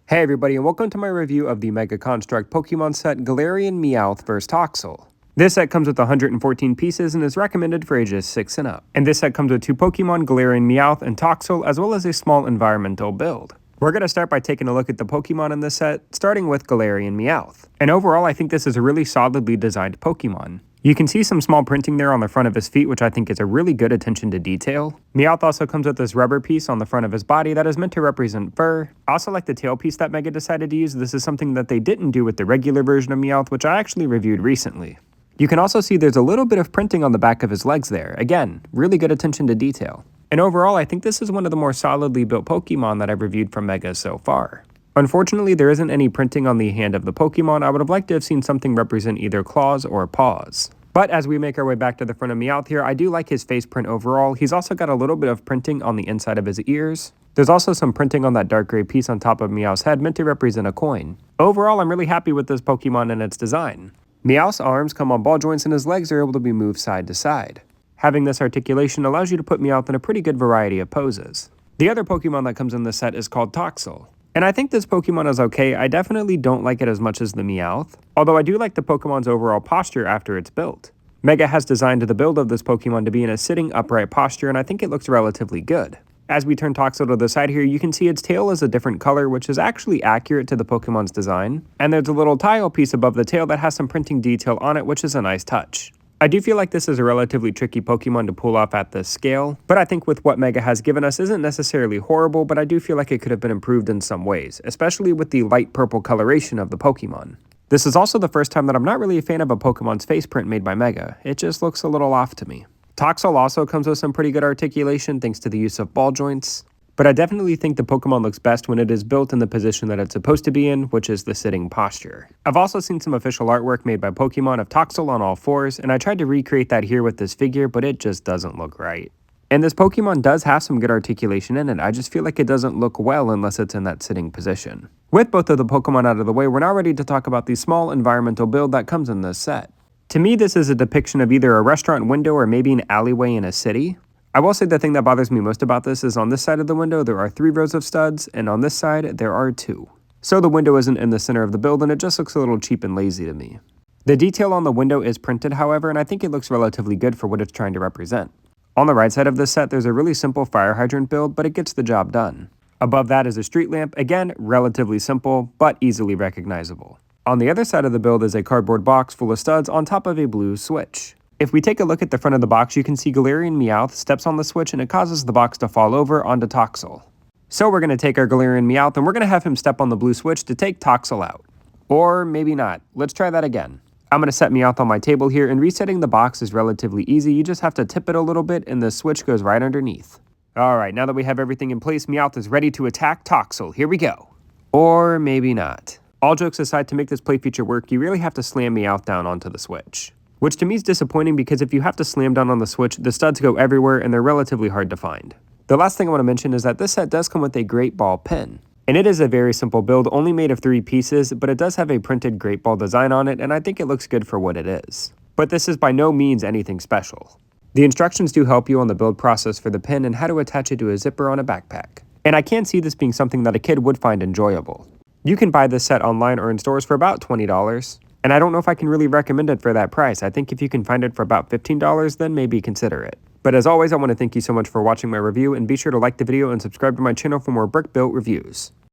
Hey everybody, and welcome to my review of the Mega Construct Pokemon set Galarian Meowth vs Toxel. This set comes with 114 pieces and is recommended for ages 6 and up. And this set comes with two Pokemon, Galarian Meowth and Toxel, as well as a small environmental build. We're going to start by taking a look at the Pokemon in this set, starting with Galarian Meowth. And overall, I think this is a really solidly designed Pokemon. You can see some small printing there on the front of his feet, which I think is a really good attention to detail. Meowth also comes with this rubber piece on the front of his body that is meant to represent fur. I also like the tail piece that Mega decided to use. This is something that they didn't do with the regular version of Meowth, which I actually reviewed recently. You can also see there's a little bit of printing on the back of his legs there. Again, really good attention to detail. And overall, I think this is one of the more solidly built Pokemon that I've reviewed from Mega so far. Unfortunately, there isn't any printing on the hand of the Pokemon. I would have liked to have seen something represent either claws or paws. But as we make our way back to the front of Meowth here, I do like his face print overall. He's also got a little bit of printing on the inside of his ears. There's also some printing on that dark gray piece on top of Meowth's head meant to represent a coin. Overall, I'm really happy with this Pokemon and its design. Meowth's arms come on ball joints and his legs are able to be moved side to side. Having this articulation allows you to put Meowth in a pretty good variety of poses. The other Pokemon that comes in this set is called Toxel. And I think this Pokemon is okay. I definitely don't like it as much as the Meowth, although I do like the Pokemon's overall posture after it's built. Mega has designed the build of this Pokemon to be in a sitting upright posture, and I think it looks relatively good. As we turn Toxel to the side here, you can see its tail is a different color, which is actually accurate to the Pokemon's design. And there's a little tile piece above the tail that has some printing detail on it, which is a nice touch. I do feel like this is a relatively tricky Pokemon to pull off at this scale, but I think with what Mega has given us isn't necessarily horrible, but I do feel like it could have been improved in some ways, especially with the light purple coloration of the Pokemon. This is also the first time that I'm not really a fan of a Pokemon's face print made by Mega. It just looks a little off to me. Toxel also comes with some pretty good articulation thanks to the use of ball joints, but I definitely think the Pokemon looks best when it is built in the position that it's supposed to be in, which is the sitting posture. I've also seen some official artwork made by Pokemon of Toxel on all fours, and I tried to recreate that here with this figure, but it just doesn't look right. And this Pokemon does have some good articulation in it, I just feel like it doesn't look well unless it's in that sitting position. With both of the Pokemon out of the way, we're now ready to talk about the small environmental build that comes in this set. To me, this is a depiction of either a restaurant window or maybe an alleyway in a city. I will say the thing that bothers me most about this is on this side of the window there are 3 rows of studs, and on this side there are 2. So the window isn't in the center of the build and it just looks a little cheap and lazy to me. The detail on the window is printed, however, and I think it looks relatively good for what it's trying to represent. On the right side of this set, there's a really simple fire hydrant build, but it gets the job done. Above that is a street lamp, again, relatively simple, but easily recognizable. On the other side of the build is a cardboard box full of studs on top of a blue switch. If we take a look at the front of the box, you can see Galarian Meowth steps on the switch and it causes the box to fall over onto Toxel. So we're going to take our Galarian Meowth and we're going to have him step on the blue switch to take Toxel out. Or maybe not. Let's try that again. I'm going to set Meowth on my table here, and resetting the box is relatively easy. You just have to tip it a little bit and the switch goes right underneath. Alright, now that we have everything in place, Meowth is ready to attack Toxel. Here we go. Or maybe not. All jokes aside, to make this play feature work, you really have to slam Meowth down onto the switch. Which to me is disappointing because if you have to slam down on the switch, the studs go everywhere and they're relatively hard to find. The last thing I want to mention is that this set does come with a Great Ball pin. And it is a very simple build, only made of 3 pieces, but it does have a printed Great Ball design on it, and I think it looks good for what it is. But this is by no means anything special. The instructions do help you on the build process for the pin and how to attach it to a zipper on a backpack. And I can see this being something that a kid would find enjoyable. You can buy this set online or in stores for about $20, and I don't know if I can really recommend it for that price. I think if you can find it for about $15, then maybe consider it. But as always, I want to thank you so much for watching my review, and be sure to like the video and subscribe to my channel for more brick built reviews.